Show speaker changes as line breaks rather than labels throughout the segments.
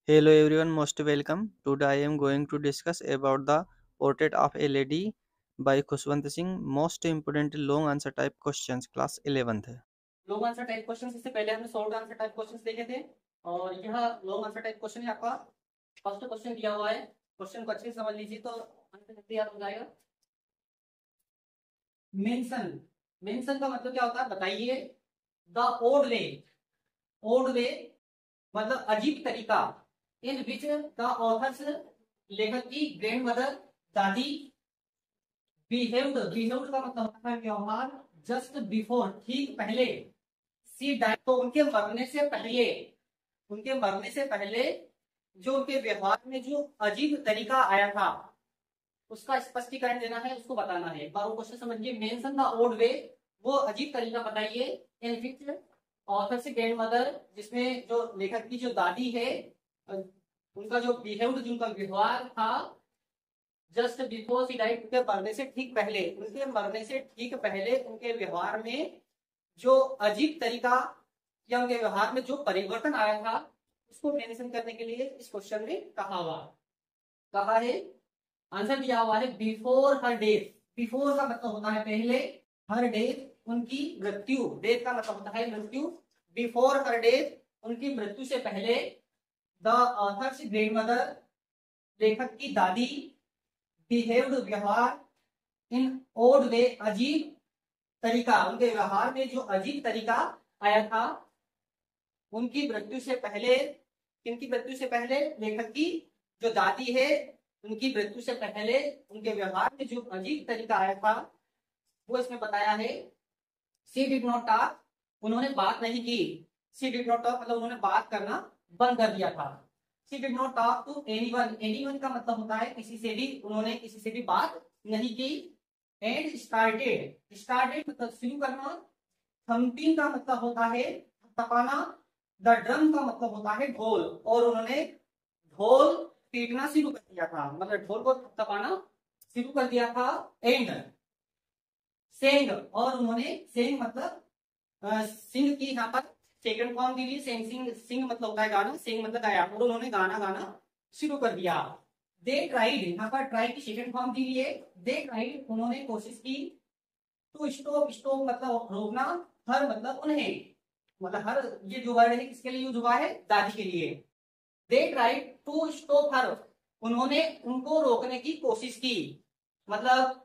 Hello everyone, most welcome. Today I am going to discuss about the portrait of a lady by Khushwant Singh. Most important long answer type questions, class 11th.
Long answer type question, इससे पहले हमने short answer type question देखे थे और यह long answer type question है। आपका first question दिया हुआ है, क्वेश्चन को अच्छे से समझ लीजिए तो आंसर जल्दी याद हो जाएगा। मेंशन, मेंशन का मतलब क्या होता है बताइए। द ओड वे, ओड वे मतलब अजीब तरीका, इन विच द ऑथर्स लेखक की ग्रैंड मदर दादी बिहेव्ड, बिहेव्ड का मतलब होता है व्यवहार, जस्ट बिफोर ठीक पहले, सी डाइड तो उनके मरने से पहले, उनके मरने से पहले जो उनके व्यवहार में जो अजीब तरीका आया था उसका स्पष्टीकरण देना है, उसको बताना है। एक बार वो क्वेश्चन समझिए। मेंशन द ओड वे, वो अजीब तरीका बताइए। इन विच ऑथर से ग्रैंड मदर, जिसमें जो लेखक की जो दादी है उनका जो बिहेव्ड, जो उनका व्यवहार था, जस्ट बिफोर सी डाइड उनके मरने से ठीक पहले, उनके मरने से ठीक पहले उनके व्यवहार में जो अजीब तरीका या उनके व्यवहार में जो परिवर्तन आया था उसको मेंशन करने के लिए इस क्वेश्चन में कहा है। आंसर दिया हुआ है बिफोर हर डेथ। बिफोर का मतलब होता है पहले, हर डेथ उनकी मृत्यु, डेथ का मतलब होता है मृत्यु। बिफोर हर डेथ उनकी मृत्यु से पहले, द ऑथर्स ग्रैंड मदर लेखक की दादी, बिहेव्ड व्यवहार, इन ओड वे अजीब तरीका, उनके व्यवहार में जो अजीब तरीका आया था उनकी मृत्यु से पहले। किनकी मृत्यु से पहले? लेखक की जो दादी है उनकी मृत्यु से पहले उनके व्यवहार में जो अजीब तरीका आया था वो इसमें बताया है। सी डिड नॉट टॉक, उन्होंने बात नहीं की। सी डिड नॉट टॉक मतलब उन्होंने बात करना बंद कर दिया था। She did not talk to anyone, anyone का मतलब होता है किसी से भी, उन्होंने किसी से भी बात नहीं की। एंड स्टार्टेड, स्टार्टेड मतलब शुरू करना। थम्पिंग का मतलब होता है थपथपाना। द ड्रम का मतलब होता है ढोल, और उन्होंने ढोल पीटना शुरू कर दिया था, मतलब ढोल को थपथपाना शुरू कर दिया था। एंड सेंग, और उन्होंने सेंग मतलब सिंह की यहाँ पर सेकंड फॉर्म दी हुई। सेंग, सिंग, सिंग मतलब होता है गाना, सेंग मतलब गाया, और उन्होंने गाना गाना शुरू कर दिया। दे ट्राइड, यहाँ पर ट्राई की सेकंड फॉर्म दी हुई है। दे ट्राइड उन्होंने कोशिश की। टू स्टॉप, स्टॉप मतलब रोकना। हर मतलब उन्हें, मतलब हर ये जो वर्ड है किसके लिए यूज हुआ है? दादी के लिए। They tried to stop her, उन्होंने उनको रोकने की कोशिश की। मतलब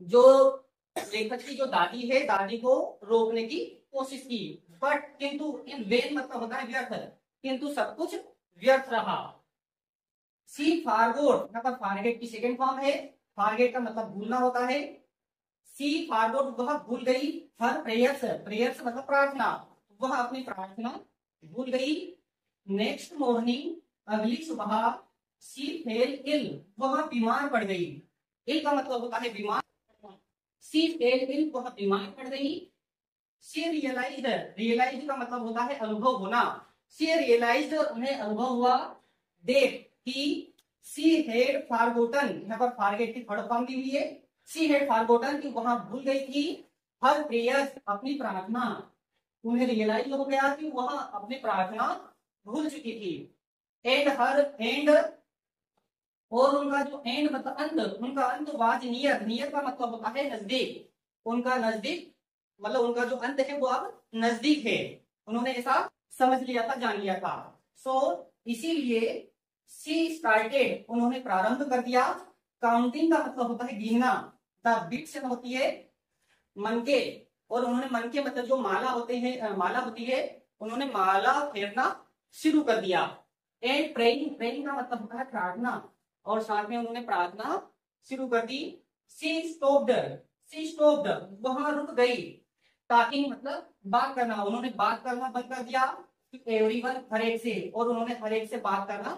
जो लेखक की जो दादी है, दादी को रोकने की कोशिश की, बट किंतु, इन वेन मतलब होता है व्यर्थ, किंतु सब कुछ व्यर्थ रहा। सी फारगोट, यहाँ पर फारगेट की सेकेंड फॉर्म है। फारगेट का मतलब भूलना होता है। सी फारगोट वह भूल गई। हर प्रेयर्स, प्रेयर्स मतलब प्रार्थना, वह अपनी प्रार्थना भूल गई। नेक्स्ट मॉर्निंग, अगली सुबह, सी फेल इल, वह बीमार पड़ गई। इल का मतलब होता है बीमार। सी फेल इल, वह बीमार पड़ गई। सी रियलाइज्ड, रियलाइज का मतलब होता है अनुभव होना। सी रियलाइज्ड, उन्हें अनुभव हुआ। देख कि सी हैड फॉरगॉटन, यहाँ पर फॉरगेट की थर्ड फॉर्म दी हुई है। सी हैड फॉरगॉटन, कि वहां भूल गई थी। हर प्रेयर्स, अपनी प्रार्थना, उन्हें रियलाइज हो गया कि वह अपनी प्रार्थना भूल चुकी थी। एंड हर एंड, और उनका जो एंड मतलब अंत, उनका अंत वाज नियर, नियर का मतलब होता है नजदीक। उनका नजदीक मतलब उनका जो अंत है वो अब नजदीक है, उन्होंने ऐसा समझ लिया था, जान लिया था। सो इसीलिए सी स्टार्टेड, उन्होंने प्रारंभ कर दिया। काउंटिंग का मतलब होता है गिनना। द बिट्स होती है मनके, और उन्होंने मनके मतलब जो माला होते हैं, माला होती है, उन्होंने माला फेरना शुरू कर दिया। एंड प्रेइंग, प्रेइंग का मतलब होता है प्रार्थना, और साथ में उन्होंने प्रार्थना शुरू कर दी। सी स्टॉप्ड, सी स्टॉप्ड वहां रुक गई। टॉकिंग मतलब बात करना, उन्होंने बात करना बंद कर दिया। एवरीवन, हर एक से, और उन्होंने हर एक से बात करना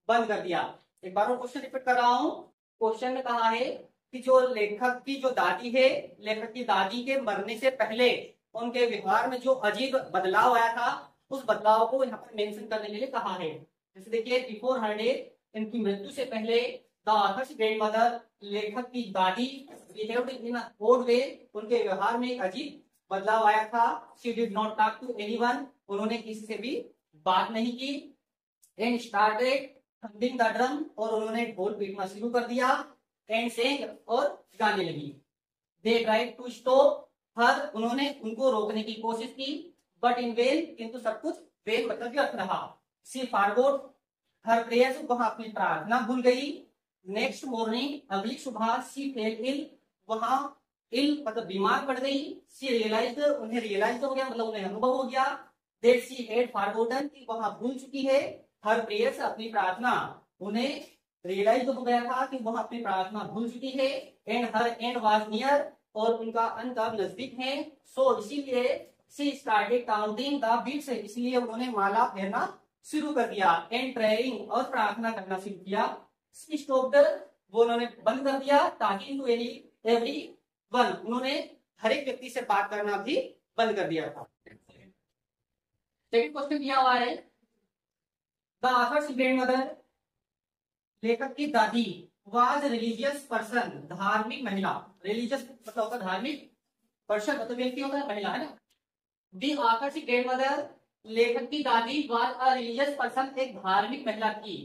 बंद कर दिया। एक बार और क्वेश्चन रिपीट कर रहा हूं। क्वेश्चन में कहा है कि जो लेखक की जो दादी है, लेखक की दादी के मरने से पहले उनके व्यवहार में जो अजीब बदलाव आया था उस बदलाव को यहाँ पर मेंशन करने के लिए कहा है। जैसे देखिए, बिफोर हर डेथ, इनकी मृत्यु से पहले, द ऑथर्स ग्रैंड मदर, लेखक की दादी, बिहेव्ड इन ओड वे, उनके व्यवहार में एक अजीब बदलाव आया था। She did not talk to anyone, उन्होंने किसी से भी बात नहीं की। And started thumping the drum, और उन्होंने ढोल पीटना शुरू कर दिया, एंड सेंग, और गाने लगी। They tried to stop her, उन्होंने उनको रोकने की कोशिश की, बट इन वेन, किंतु सब कुछ वेन मतलब व्यर्थ रहा। सी फॉरगॉट हर प्रेयर्स, वहां अपनी प्रार्थना भूल गई। नेक्स्ट मॉर्निंग, अगली सुबह, सी फेल इल, वहां इल मतलब बीमार पड़ गई। सी रियलाइज, उन्हें रियलाइज हो गया, मतलब उन्हें अनुभव हो गया, दैट सी हैड फॉरगॉटन, कि वहां भूल चुकी है, हर प्रेयर्स अपनी प्रार्थना। उन्हें रियलाइज हो गया था कि वह अपनी प्रार्थना भूल चुकी है, and her and was near, और उनका अंत अब नजदीक है। सो इसीलिए सी स्टार्टेड काउंटिंग द बीट्स, इसलिए उन्होंने माला फेरना शुरू कर दिया, एंड प्रेयरिंग, और प्रार्थना करना शुरू किया। सी स्टॉप्ड, वो उन्होंने बंद कर दिया, ताकि टू एवरी वन, उन्होंने हर एक व्यक्ति से बात करना भी बंद कर दिया था। सेकंड क्वेश्चन दिया हुआ है, द ऑथर्स ग्रैंडमदर, लेखक की दादी, वाज रिलीजियस पर्सन, धार्मिक महिला। रिलीजियस मतलब होता है धार्मिक, पर्सन मतलब व्यक्ति होता है, महिला है ना। दी ऑथर्स ग्रैंडमदर, लेखक की दादी, वाज अ रिलीजियस पर्सन, एक धार्मिक महिला थी।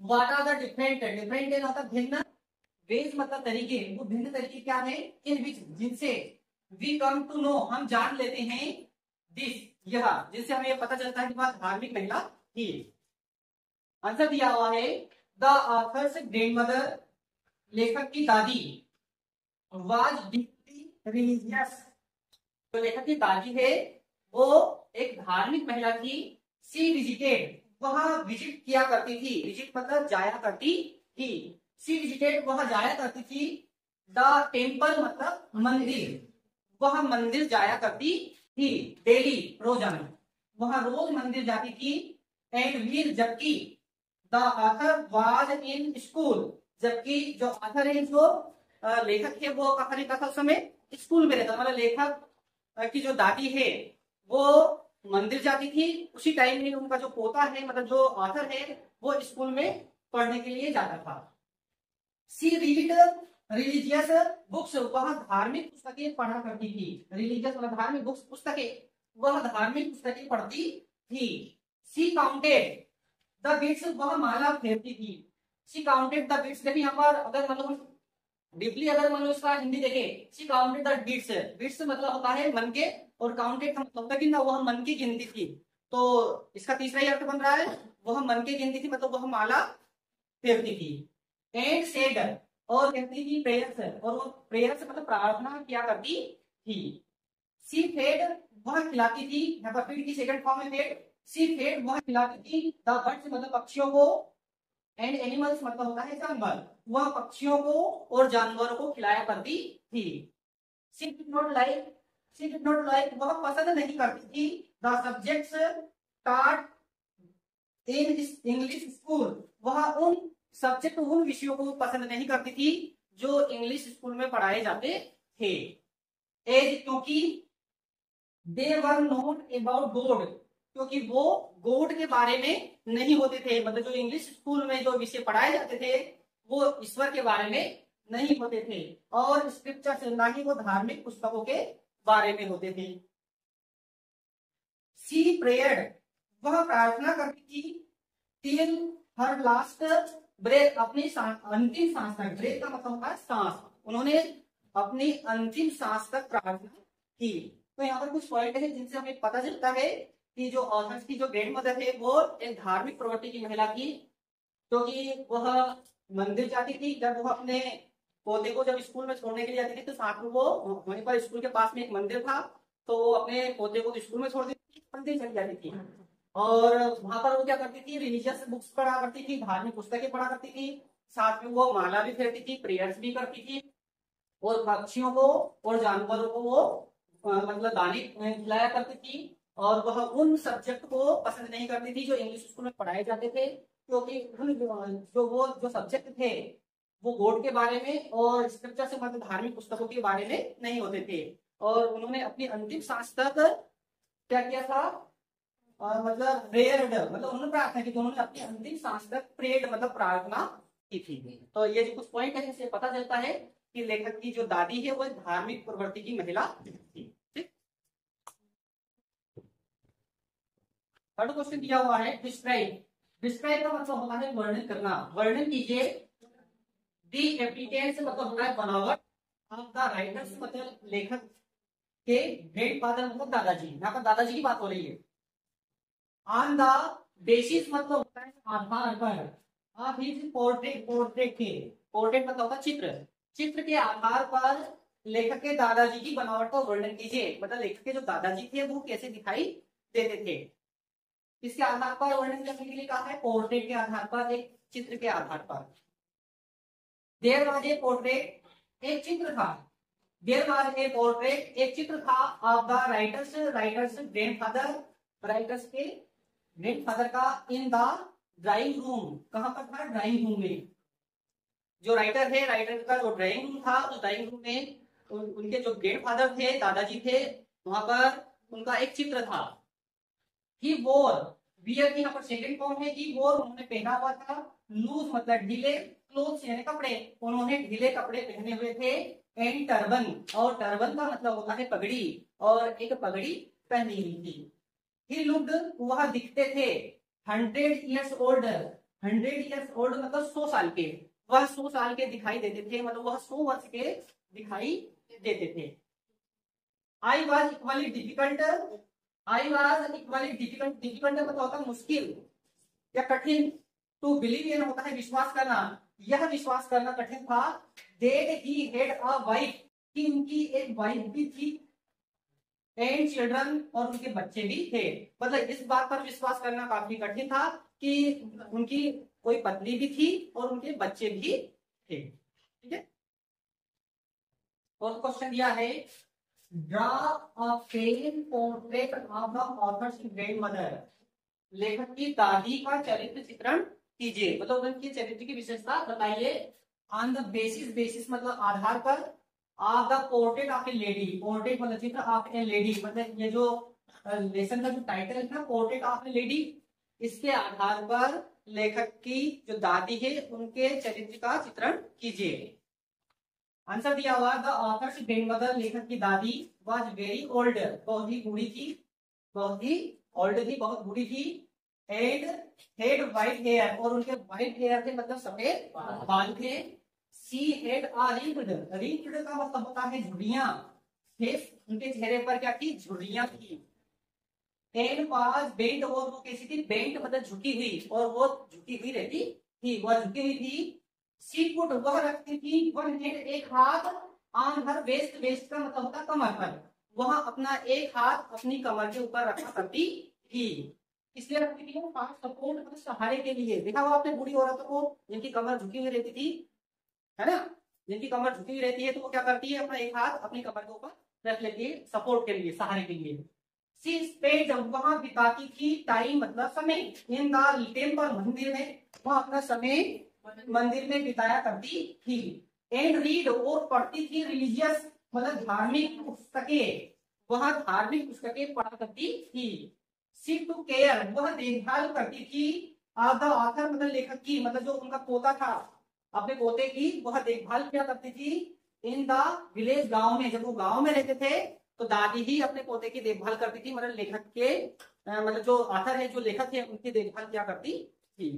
What are the different, different होता है भिन्न, वेज मतलब तरीके, वो भिन्न तरीके क्या है, इन विच, जिनसे, वी कम टू नो, हम जान लेते हैं, दिस, यह, जिससे हमें पता चलता है कि वह धार्मिक महिला थी। आंसर दिया हुआ है, द ऑथर्स ग्रैंडमदर, लेखक की दादी, वाज डीपली रिलीजियस, जो लेखक की दादी है वो एक धार्मिक महिला थी। सी विजिटेड, वह विजिट किया करती थी, विजिट मतलब जाया करती थी। सी विजिटेड, वह जाया करती थी। द टेम्पल मतलब मंदिर, वह मंदिर जाया करती थी। डेली, रोजाना, वह रोज मंदिर जाती थी। एंड वीर, जबकि, the author was in school, जबकि जो ऑथर है, जो लेखक है, वो कहा रहता था उस समय, स्कूल में रहता, मतलब लेखक की जो दादी है वो मंदिर जाती थी, उसी टाइम में उनका जो पोता है, मतलब जो ऑथर है, वो स्कूल में पढ़ने के लिए जाता था। सी रीड रिलीजियस बुक्स, वह धार्मिक पुस्तकें पढ़ा करती थी। रिलीजियस मतलब धार्मिक बुक्स, पुस्तकें, वह धार्मिक पुस्तकें पढ़ती थी। सी काउंटेड द बीट्स, वह माला फेरती थी। शी काउंटेड द बीट्स, देखिए यहाँ पर अगर मतलब डीपली अगर मतलब इसका हिंदी देखें, she counted the beats, beats मतलब होता है मन के, और काउंटेड का मतलब होता है कि ना वह मन की गिनती थी। तो इसका तीसरा ही अर्थ बन रहा है, वह मन की गिनती थी, मतलब वह माला फेरती थी। एंड सेड, और कहती थी प्रेयर्स, और वो प्रेयर्स मतलब प्रार्थना किया करती थी। सी फेड, वह खिलाती थी, यहाँ पर फीड की सेकंड फॉर्म है फेड। सी फेड, वह खिलाती थी। द बर्ड्स मतलब पक्षियों को, एंड एनिमल्स मतलब होता है जानवर, वह पक्षियों को और जानवरों को खिलाया करती थी। She did not like, she did not like, वह पसंद नहीं करती थी। The subjects taught in English school, वह उन सब्जेक्ट, उन विषयों को पसंद नहीं करती थी जो इंग्लिश स्कूल में पढ़ाए जाते थे। एज, क्योंकि, दे वर नॉट अबाउट गॉड, क्योंकि वो गॉड के बारे में नहीं होते थे, मतलब जो इंग्लिश स्कूल में जो विषय पढ़ाए जाते थे वो ईश्वर के बारे में नहीं होते थे, और स्क्रिप्चर से, ना ही वो धार्मिक पुस्तकों के बारे में होते थे। सी प्रेयर्ड, वह प्रार्थना करती थी। टिल हर लास्ट ब्रेथ, अपनी अंतिम सांस तक, ब्रेथ का मतलब होता है सांस, उन्होंने अपनी अंतिम सांस तक प्रार्थना की। तो यहाँ पर कुछ पॉइंट है जिनसे हमें पता चलता है कि जो ऑथर्स की जो ग्रैंड मदर है वो एक धार्मिक प्रवृत्ति की महिला थी, क्योंकि वह मंदिर जाती थी। जब वह अपने पोते को जब स्कूल में छोड़ने के लिए जाती थी, तो साथ में वो, वहीं पर स्कूल के पास में एक मंदिर था, तो वो अपने पोते को स्कूल में छोड़ देती थी, मंदिर चली जाती थी, और वहां पर वो क्या करती थी, रिलीजियस बुक्स पढ़ा करती थी, धार्मिक पुस्तकें पढ़ा करती थी, साथ में वो माला भी फेरती थी, प्रेयर्स भी करती थी, और पक्षियों को और जानवरों को वो मतलब दाने खिलाया करती थी। और वह उन सब्जेक्ट को पसंद नहीं करती थी जो इंग्लिश स्कूल में पढ़ाए जाते थे, क्योंकि जो सब्जेक्ट थे वो गॉड के बारे में और स्क्रिप्चर से मतलब धार्मिक पुस्तकों के बारे में नहीं होते थे। और उन्होंने अपनी अंतिम सांस तक क्या किया था, मतलब प्रेयर्ड, मतलब उन्होंने प्रार्थना की, तो उन्होंने अपनी अंतिम सांस तक प्रेयर्ड मतलब प्रार्थना की थी। तो ये जो कुछ पॉइंट है इससे पता चलता है कि लेखक की जो दादी है वो धार्मिक प्रवृत्ति की महिला थी। थर्ड क्वेश्चन दिया हुआ है, डिस्क्राइब डिस्क्राइब का मतलब होता है वर्णन करना, वर्णन कीजिए। दी एप्लीकेंस मतलब होता है बनावट, ऑफ द राइटर्स मतलब लेखक के, ग्रैंडफादर मतलब दादाजी, यहाँ पर दादाजी की बात हो रही है। ऑन द बेसिस मतलब होता है आधार पर, ऑफ हिज पोर्ट्रेट, पोर्ट्रेट के, पोर्ट्रेट मतलब होता है चित्र, चित्र के आधार पर लेखक के दादाजी की बनावट का वर्णन कीजिए। मतलब लेखक के जो दादाजी थे वो कैसे दिखाई देते थे, इसके आधार पर वर्णन करने के लिए कहा है, पोर्ट्रेट के आधार पर, एक चित्र के आधार पर। देयर वाज ए पोर्ट्रेट, एक चित्र था, देयर वाज ए पोर्ट्रेट, एक चित्र था, of the writers, writers grandfather, writers के ग्रैंडफादर का, इन द ड्राइंग रूम, कहां पर था, ड्राइंग रूम में। जो राइटर है, राइटर का जो ड्राइंग रूम था, उस ड्राइंग रूम में उनके जो ग्रैंडफादर थे, दादाजी थे, वहां पर उनका एक चित्र था। ही वोर, वियर की यहाँ पर सेकंड फॉर्म है, ही वोर उन्होंने पहना हुआ था, लूज मतलब ढीले, क्लोथ्स यानी कपड़े, उन्होंने ढीले कपड़े पहने हुए थे, एंड टर्बन, और टर्बन का मतलब होता है पगड़ी, और एक पगड़ी पहनी हुई थी। ही लुक्ड, वह दिखते थे, 100 years old, 100 years old मतलब 100 साल के, वह 100 साल के दिखाई देते थे, मतलब वह 100 वर्ष के दिखाई देते थे। I was equally difficult, I was equally difficult, difficult मतलब होता है मुश्किल या कठिन, टू बिलीव ये होता है विश्वास करना, यह विश्वास करना कठिन था, that he had a wife, कि उनकी एक वाइफ भी थी, एंड चिल्ड्रन और उनके बच्चे भी थे। मतलब इस बात पर विश्वास करना काफी कठिन था कि उनकी कोई पत्नी भी थी और उनके बच्चे भी थे। ठीक है, और क्वेश्चन दिया है, draw a pen portrait of the author's grandmother, लेखक की दादी का चरित्र चित्रण कीजिए, मतलब उनकी चरित्र की विशेषता बताइए। ऑन द बेसिस, बेसिस मतलब आधार पर, of the portrait of A lady, portrait मतलब चित्र, ऑफ ए लेडी मतलब ये जो लेसन का जो टाइटल है ना, पोर्ट्रेट ऑफ ए लेडी, इसके आधार पर लेखक की जो दादी है उनके चरित्र का चित्रण कीजिए। आंसर दिया हुआ, द ऑथर्स ग्रैंडमदर, लेखक की दादी, वाज वेरी ओल्ड, बहुत ही बूढ़ी थी, बहुत ही ओल्ड थी, बहुत बूढ़ी थी, एंड हेड व्हाइट हेयर, और उनके व्हाइट हेयर थे मतलब सफेद बाल थे। सी हेड आ रिंक्ड, रिंक्ड का मतलब होता है झुर्रियां, फेस उनके चेहरे पर क्या थी, झुर्रियां थी। एंड वाज बेंट, और वो कैसी थी, बेंट मतलब झुकी हुई, और वो झुकी हुई रहती थी, वह झुकी हुई थी। शी पुट, वह रखती थी, वन हेड एक हाथ, ऑन हर वेस्ट, वेस्ट का मतलब होता कमर पर, वह अपना एक हाथ अपनी कमर के ऊपर रखा करती थी, इसलिए रखती थी सपोर्ट मतलब सहारे के लिए। देखा हुआ आपने बूढ़ी औरतों को जिनकी कमर झुकी हुई रहती थी, है ना, जिनकी कमर झुकी हुई रहती है तो वो क्या करती है, अपना एक हाथ अपनी कमर के ऊपर रख लेती है, सपोर्ट के लिए, सहारे के लिए। सी स्पेंड, जब वहां बिताती थी, टाइम मतलब समय, इन द टेम्पल, मंदिर में, वह अपना समय मंदिर में बिताया करती थी। एंड रीड, और पढ़ती थी, रिलीजियस मतलब धार्मिक पुस्तकें, वह धार्मिक पुस्तकें पढ़ा करती थी। सी टू केयर, वह देखभाल करती थी, ऑफ द ऑथर मतलब लेखक की, मतलब जो उनका पोता था अपने पोते की वह देखभाल किया करती थी। इन द विलेज, गांव में, जब वो गांव में रहते थे तो दादी ही अपने पोते की देखभाल करती थी, मतलब लेखक के मतलब जो ऑथर है, जो लेखक है उनकी देखभाल किया करती थी।